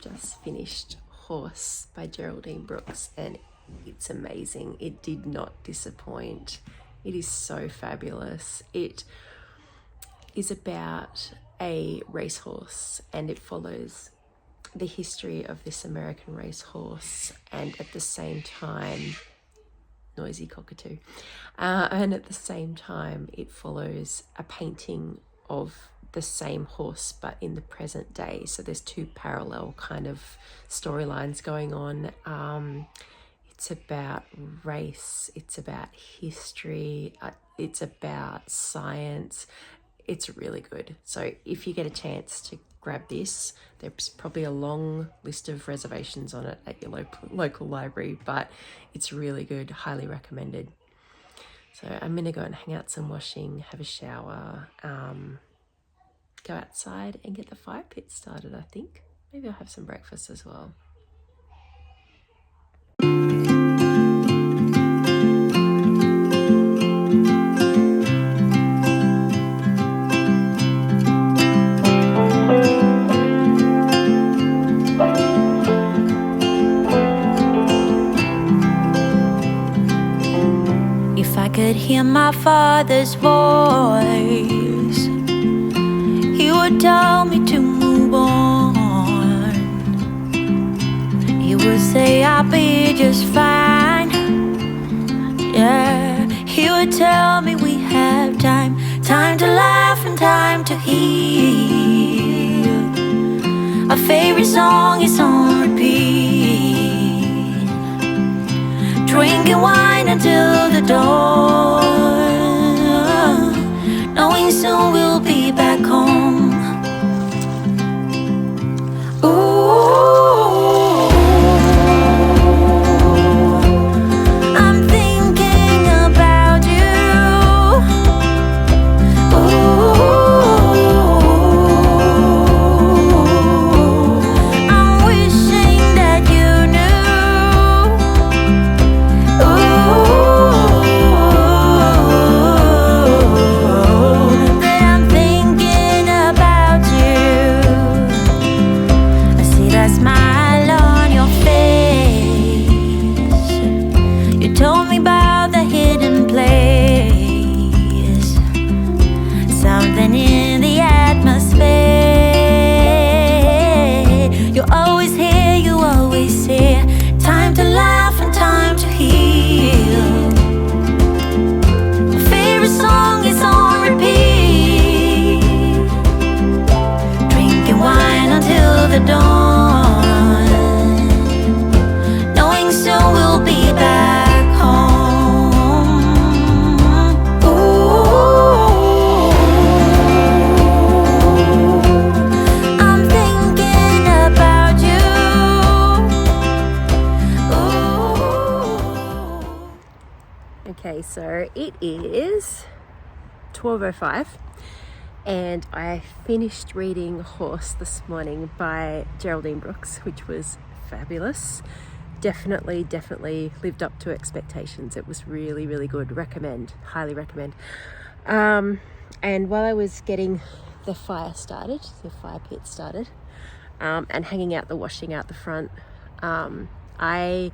just finished Horse by Geraldine Brooks, and it's amazing. It did not disappoint. It is so fabulous. It is about a racehorse, and it follows the history of this American racehorse, and at the same time, noisy cockatoo, and at the same time it follows a painting of the same horse but in the present day. So there's two parallel kind of storylines going on. It's about race, it's about history, it's about science. It's really good. So if you get a chance to grab this, there's probably a long list of reservations on it at your local library, but it's really good. Highly recommended. So I'm gonna go and hang out some washing, have a shower, go outside and get the fire pit started, I think. Maybe I'll have some breakfast as well. If I could hear my father's voice, he would tell me to move on. He would say I'll be just fine. Yeah, he would tell me we have time, time to laugh and time to heal. Our favorite song is on repeat, drinking wine until the dawn, knowing soon we'll be back home. Ooh, I'm thinking about you. Ooh, I'm wishing that you knew. That I'm thinking about you. I see that smile on your face. You told me about the hidden place, something in the atmosphere. You're always here, you always here. Time to laugh and time to heal. My favorite song is on repeat, drinking wine until the dawn, knowing soon we'll be back home. Ooh, I'm thinking about you. Okay, so it is 12:05 and I finished reading Horse this morning by Geraldine Brooks, which was fabulous. Definitely lived up to expectations. It was really, really good. Recommend, highly recommend. And while I was getting the fire pit started, and hanging out the washing out the front, I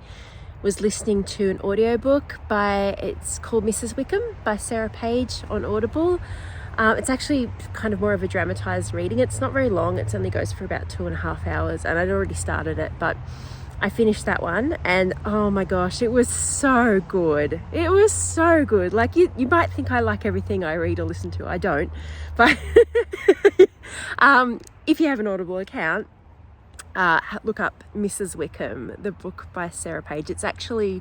was listening to an audiobook it's called Mrs. Wickham by Sarah Page on Audible. It's actually kind of more of a dramatized reading. It's not very long. It only goes for about 2.5 hours, and I'd already started it, but I finished that one, and oh my gosh, it was so good. It was so good. Like you might think I like everything I read or listen to. I don't, but if you have an Audible account, look up Mrs. Wickham, the book by Sarah Page. It's actually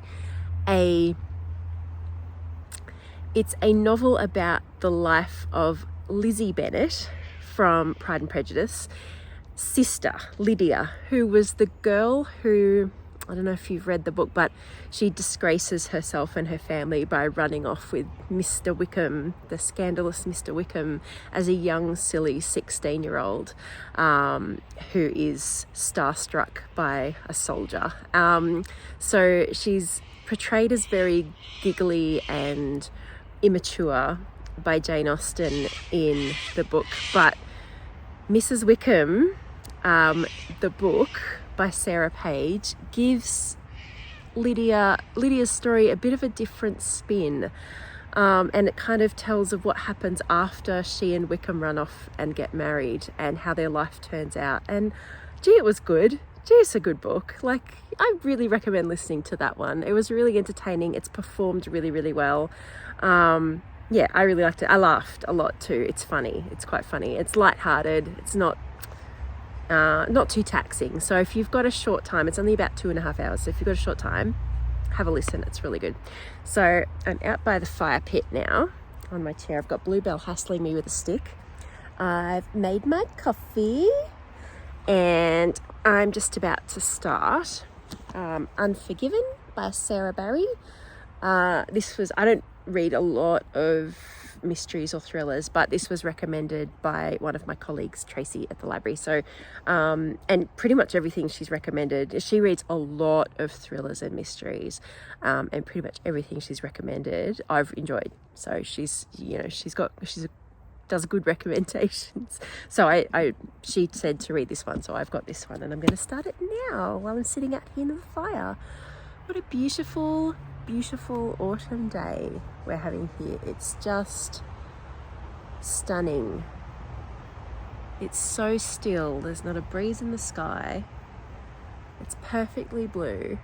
it's a novel about the life of Lizzie Bennet from Pride and Prejudice, sister Lydia, who was the girl who, I don't know if you've read the book, but she disgraces herself and her family by running off with Mr. Wickham, the scandalous Mr. Wickham, as a young, silly 16-year-old who is starstruck by a soldier. So she's portrayed as very giggly and immature by Jane Austen in the book, but Mrs. Wickham the book by Sarah Page gives Lydia's story a bit of a different spin, and it kind of tells of what happens after she and Wickham run off and get married and how their life turns out. And gee, it was good. Gee, it's a good book. Like, I really recommend listening to that one. It was really entertaining. It's performed really, really well. Yeah, I really liked it. I laughed a lot too. It's funny. It's quite funny. It's lighthearted. It's not too taxing. So if you've got a short time, it's only about 2.5 hours. So if you've got a short time, have a listen. It's really good. So I'm out by the fire pit now on my chair. I've got Bluebell hassling me with a stick. I've made my coffee and I'm just about to start Unforgiven by Sarah Barry. I don't read a lot of mysteries or thrillers, but this was recommended by one of my colleagues, Tracy, at the library. So and pretty much everything she's recommended, she reads a lot of thrillers and mysteries, and pretty much everything she's recommended I've enjoyed. So she does good recommendations. So she said to read this one, so I've got this one and I'm going to start it now while I'm sitting out here in the fire. What a beautiful autumn day we're having here. It's just stunning. It's so still. There's not a breeze in the sky. It's perfectly blue.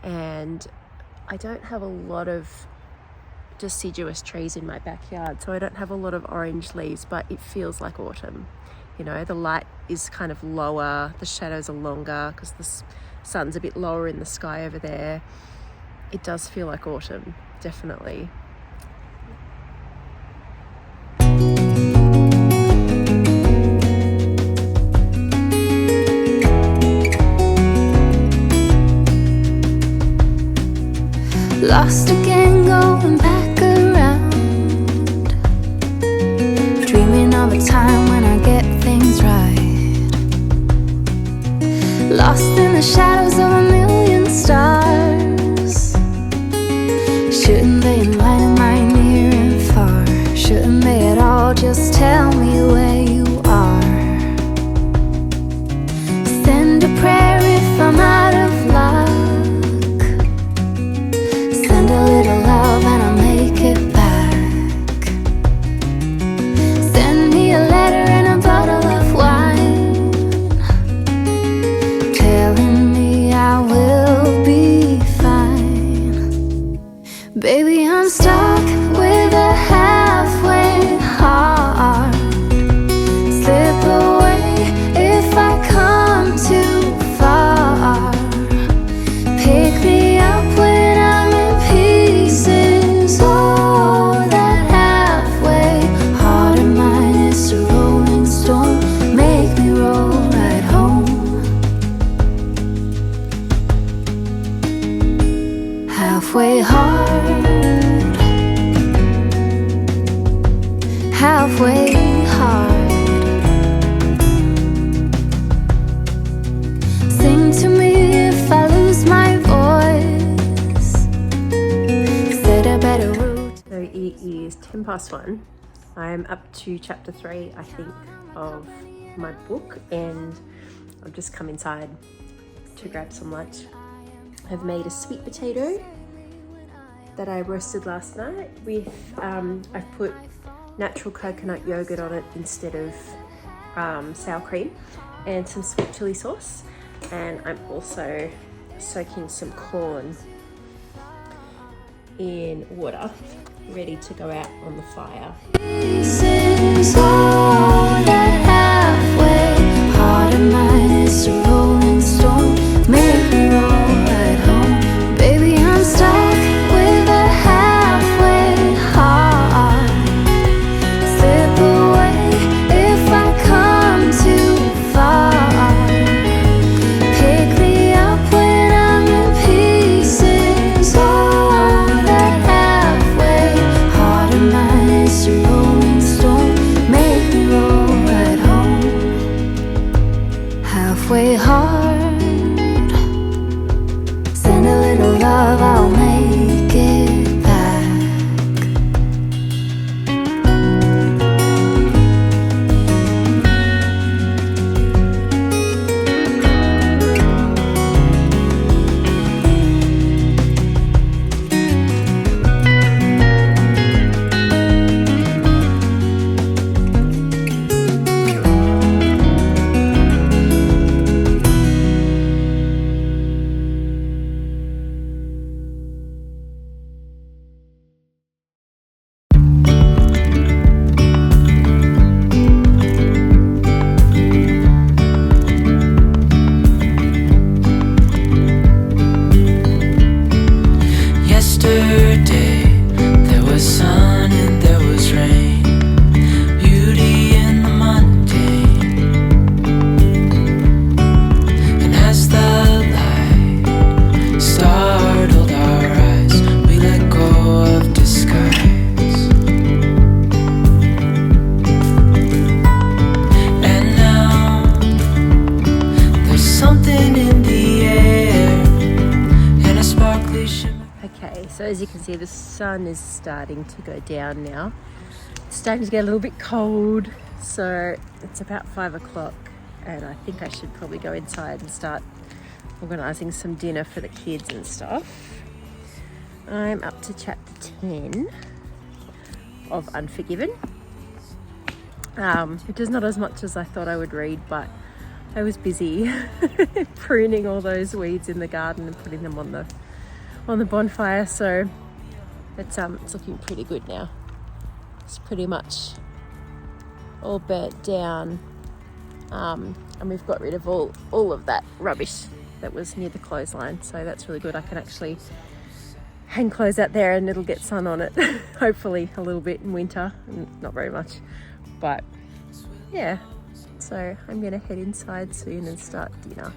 And I don't have a lot of deciduous trees in my backyard, so I don't have a lot of orange leaves, but it feels like autumn. You know, the light is kind of lower, the shadows are longer because the sun's a bit lower in the sky over there. It does feel like autumn, definitely. Lost again, going back around, dreaming of a time when I get things right. Lost in the shadows of a million stars. Shouldn't they enlighten my near and far? Shouldn't they at all just tell me where you are? Send a prayer if I'm out of luck. Send a little love and I'll make it back. Send me a letter and a bottle of wine, telling me I will be fine. Baby, I'm stuck with a halfway heart. Slip away if I come too far. Pick me up when I'm in pieces. Oh, that halfway heart of mine is a rolling stone. Make me roll right home. Halfway hard, halfway hard. Sing to me if I lose my voice. Said I better root. So it is 1:10. I'm up to chapter 3, I think, of my book, and I've just come inside to grab some lunch. I've made a sweet potato that I roasted last night with, I've put natural coconut yogurt on it instead of sour cream, and some sweet chili sauce. And I'm also soaking some corn in water, ready to go out on the fire. Pieces, oh, that halfway heart of mine is a rolling stone. Make me roll right home. Baby, I'm stuck with a halfway heart. Slip away if I come too far. Pick me up when I'm in pieces. Oh, that halfway heart of mine is a rolling stone. Make me roll see the sun is starting to go down now. It's starting to get a little bit cold, so it's about 5 o'clock and I think I should probably go inside and start organising some dinner for the kids and stuff. I'm up to chapter 10 of Unforgiven, which is not as much as I thought I would read, but I was busy pruning all those weeds in the garden and putting them on the bonfire, so it's looking pretty good now. It's pretty much all burnt down, and we've got rid of all of that rubbish that was near the clothesline, so that's really good. I can actually hang clothes out there and it'll get sun on it. Hopefully a little bit in winter, not very much, but yeah. So I'm gonna head inside soon and start dinner.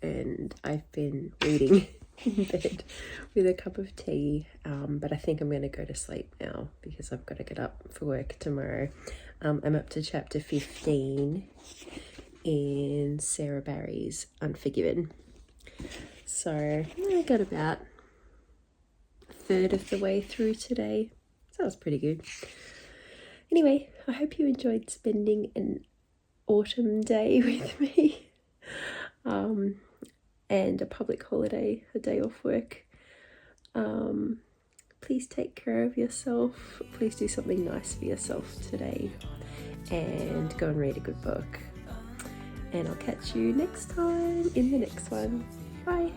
And I've been reading in bed with a cup of tea, but I think I'm going to go to sleep now because I've got to get up for work tomorrow. I'm up to chapter 15 in Sarah Barry's Unforgiven, so I got about a third of the way through today, so that was pretty good. Anyway, I hope you enjoyed spending an autumn day with me. And a public holiday, a day off work. Please take care of yourself. Please do something nice for yourself today and go and read a good book. And I'll catch you next time in the next one. Bye.